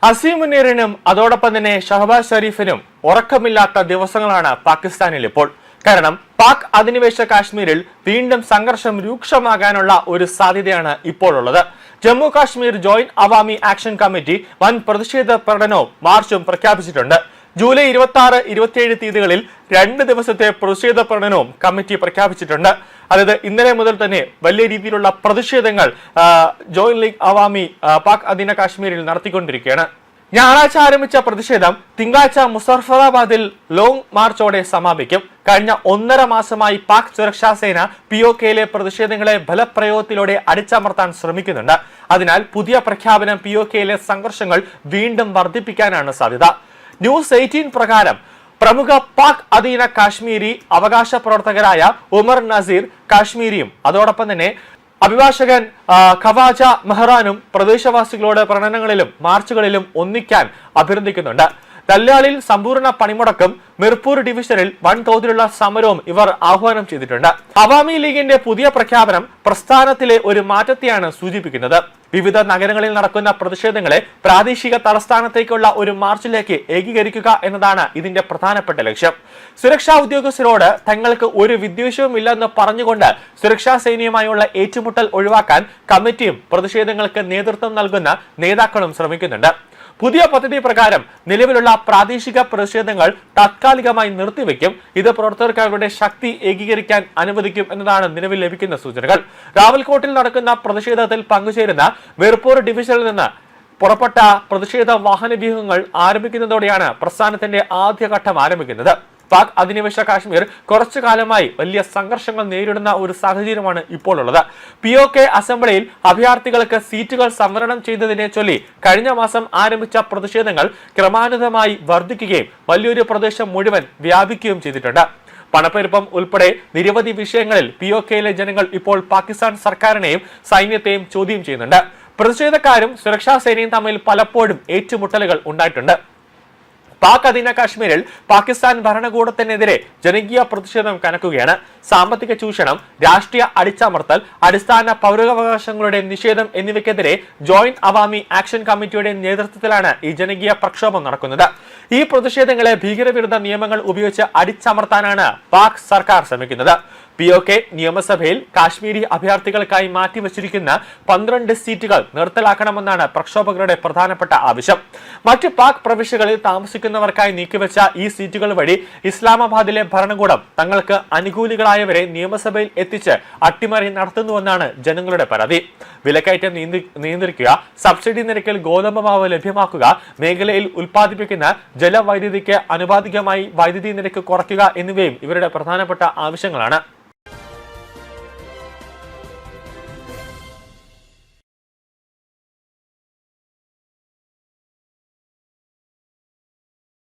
അസീം മുനീറിനും അതോടൊപ്പം തന്നെ ഷഹബാസ് ഷരീഫിനും ഉറക്കമില്ലാത്ത ദിവസങ്ങളാണ് പാകിസ്ഥാനിൽ ഇപ്പോൾ. കാരണം പാക് അധിനിവേശ കാശ്മീരിൽ വീണ്ടും സംഘർഷം രൂക്ഷമാകാനുള്ള ഒരു സാധ്യതയാണ് ഇപ്പോൾ ഉള്ളത്. Jammu Kashmir joint Awami action committee വൻ പ്രതിഷേധ പ്രകടനവും മാർച്ചും പ്രഖ്യാപിച്ചിട്ടുണ്ട്. ജൂലൈ 26, 27 തീയതികളിൽ 2 ദിവസത്തെ പ്രതിഷേധ പ്രകടനവും കമ്മിറ്റി പ്രഖ്യാപിച്ചിട്ടുണ്ട്. അതായത് ഇന്നലെ മുതൽ തന്നെ വലിയ രീതിയിലുള്ള പ്രതിഷേധങ്ങൾ ജോയിന്റ് ലീഗ് അവാമി പാക് അധീന കാശ്മീരിൽ നടത്തിക്കൊണ്ടിരിക്കുകയാണ്. ഞായറാഴ്ച ആരംഭിച്ച പ്രതിഷേധം തിങ്കളാഴ്ച മുസഫറാബാദിൽ ലോങ് മാർച്ചോടെ സമാപിക്കും. കഴിഞ്ഞ 1.5 മാസമായി പാക് സുരക്ഷാ സേന POKയിലെ പ്രതിഷേധങ്ങളെ ബലപ്രയോഗത്തിലൂടെ അടിച്ചമർത്താൻ ശ്രമിക്കുന്നുണ്ട്. അതിനാൽ പുതിയ പ്രഖ്യാപനം POKയിലെ സംഘർഷങ്ങൾ വീണ്ടും വർദ്ധിപ്പിക്കാനാണ് സാധ്യത. ന്യൂസ് 18 പ്രകാരം പ്രമുഖ പാക് അധീന കാശ്മീരി അവകാശ പ്രവർത്തകരായ ഉമർ നസീർ കാശ്മീരിയും അതോടൊപ്പം തന്നെ അഭിഭാഷകൻ ഖവാജ മെഹ്റാനും പ്രദേശവാസികളോട് പ്രകടനങ്ങളിലും മാർച്ചുകളിലും ഒന്നിക്കാൻ അഭ്യർത്ഥിക്കുന്നുണ്ട്. ദല്ലാലിൽ സമ്പൂർണ്ണ പണിമുടക്കും മിർപൂർ ഡിവിഷനിൽ വൻതോതിലുള്ള സമരവും ഇവർ ആഹ്വാനം ചെയ്തിട്ടുണ്ട്. അവാമി ലീഗിന്റെ പുതിയ പ്രഖ്യാപനം പ്രസ്ഥാനത്തിലെ ഒരു മാറ്റത്തെയാണ് സൂചിപ്പിക്കുന്നത്. വിവിധ നഗരങ്ങളിൽ നടക്കുന്ന പ്രതിഷേധങ്ങളെ പ്രാദേശിക തലസ്ഥാനത്തേക്കുള്ള ഒരു മാർച്ചിലേക്ക് ഏകീകരിക്കുക എന്നതാണ് ഇതിന്റെ പ്രധാനപ്പെട്ട ലക്ഷ്യം. സുരക്ഷാ ഉദ്യോഗസ്ഥരോട് തങ്ങൾക്ക് ഒരു വിദ്വേഷവും ഇല്ലെന്ന് പറഞ്ഞുകൊണ്ട് സുരക്ഷാ സേനയുമായുള്ള ഏറ്റുമുട്ടൽ ഒഴിവാക്കാൻ കമ്മിറ്റിയും പ്രതിഷേധങ്ങൾക്ക് നേതൃത്വം നൽകുന്ന നേതാക്കളും ശ്രമിക്കുന്നുണ്ട്. പുതിയ പദ്ധതി പ്രകാരം നിലവിലുള്ള പ്രാദേശിക പ്രതിഷേധങ്ങൾ താത്കാലികമായി നിർത്തിവെക്കും. ഇത് പ്രവർത്തകരുടെ ശക്തി ഏകീകരിക്കാൻ അനുവദിക്കും എന്നതാണ് നിലവിൽ ലഭിക്കുന്ന സൂചനകൾ. റാവൽകോട്ടിൽ നടക്കുന്ന പ്രതിഷേധത്തിൽ പങ്കുചേരുന്ന മിർപൂർ ഡിവിഷനിൽ നിന്ന് പുറപ്പെട്ട പ്രതിഷേധ വാഹനവ്യൂഹങ്ങൾ ആരംഭിക്കുന്നതോടെയാണ് പ്രസ്ഥാനത്തിന്റെ ആദ്യഘട്ടം ആരംഭിക്കുന്നത്. പാക് അധിനിവേശ കാശ്മീർ കുറച്ചു കാലമായി വലിയ സംഘർഷങ്ങൾ നേരിടുന്ന ഒരു സാഹചര്യമാണ് ഇപ്പോൾ ഉള്ളത്. POK അസംബ്ലിയിൽ അഭയാർത്ഥികൾക്ക് സീറ്റുകൾ സംവരണം ചെയ്തതിനെ ചൊല്ലി കഴിഞ്ഞ മാസം ആരംഭിച്ച പ്രതിഷേധങ്ങൾ ക്രമാനുഗതമായി വർദ്ധിക്കുകയും വലിയൊരു പ്രദേശം മുഴുവൻ വ്യാപിക്കുകയും ചെയ്തിട്ടുണ്ട്. പണപ്പെരുപ്പം ഉൾപ്പെടെ നിരവധി വിഷയങ്ങളിൽ POKയിലെ ജനങ്ങൾ ഇപ്പോൾ പാകിസ്ഥാൻ സർക്കാരിനെയും സൈന്യത്തെയും ചോദ്യം ചെയ്യുന്നുണ്ട്. പ്രതിഷേധക്കാരും സുരക്ഷാ സേനയും തമ്മിൽ പലപ്പോഴും ഏറ്റുമുട്ടലുകൾ ഉണ്ടായിട്ടുണ്ട്. പാക് അധീന കാശ്മീരിൽ പാകിസ്ഥാൻ ഭരണകൂടത്തിനെതിരെ ജനകീയ പ്രതിഷേധം കനക്കുകയാണ്. സാമ്പത്തിക ചൂഷണം, രാഷ്ട്രീയ അടിച്ചമർത്തൽ, അടിസ്ഥാന പൗരാവകാശങ്ങളുടെ നിഷേധം എന്നിവയ്ക്കെതിരെ ജോയിന്റ് അവാമി ആക്ഷൻ കമ്മിറ്റിയുടെ നേതൃത്വത്തിലാണ് ഈ ജനകീയ പ്രക്ഷോഭം നടക്കുന്നത്. ഈ പ്രതിഷേധങ്ങളെ ഭീകരവിരുദ്ധ നിയമങ്ങൾ ഉപയോഗിച്ച് അടിച്ചമർത്താനാണ് പാക് സർക്കാർ ശ്രമിക്കുന്നത്. POK നിയമസഭയിൽ കാശ്മീരി അഭയാർത്ഥികൾക്കായി മാറ്റിവച്ചിരിക്കുന്ന 12 സീറ്റുകൾ നിർത്തലാക്കണമെന്നാണ് പ്രക്ഷോഭകരുടെ പ്രധാനപ്പെട്ട ആവശ്യം. മറ്റ് പാക് പ്രവിശ്യകളിൽ താമസിക്കുന്നവർക്കായി നീക്കിവെച്ച ഈ സീറ്റുകൾ വഴി ഇസ്ലാമാബാദിലെ ഭരണകൂടം തങ്ങൾക്ക് അനുകൂലികളായവരെ നിയമസഭയിൽ എത്തിച്ച് അട്ടിമറി നടത്തുന്നുവെന്നാണ് ജനങ്ങളുടെ പരാതി. വിലക്കയറ്റം നിയന്ത്രിക്കുക, സബ്സിഡി നിരക്കിൽ ഗോതമ്പ് മാവ് ലഭ്യമാക്കുക, മേഖലയിൽ ഉൽപ്പാദിപ്പിക്കുന്ന ജലവൈദ്യുതിക്ക് ആനുപാതികമായി വൈദ്യുതി നിരക്ക് കുറയ്ക്കുക എന്നിവയും ഇവരുടെ പ്രധാനപ്പെട്ട ആവശ്യങ്ങളാണ്.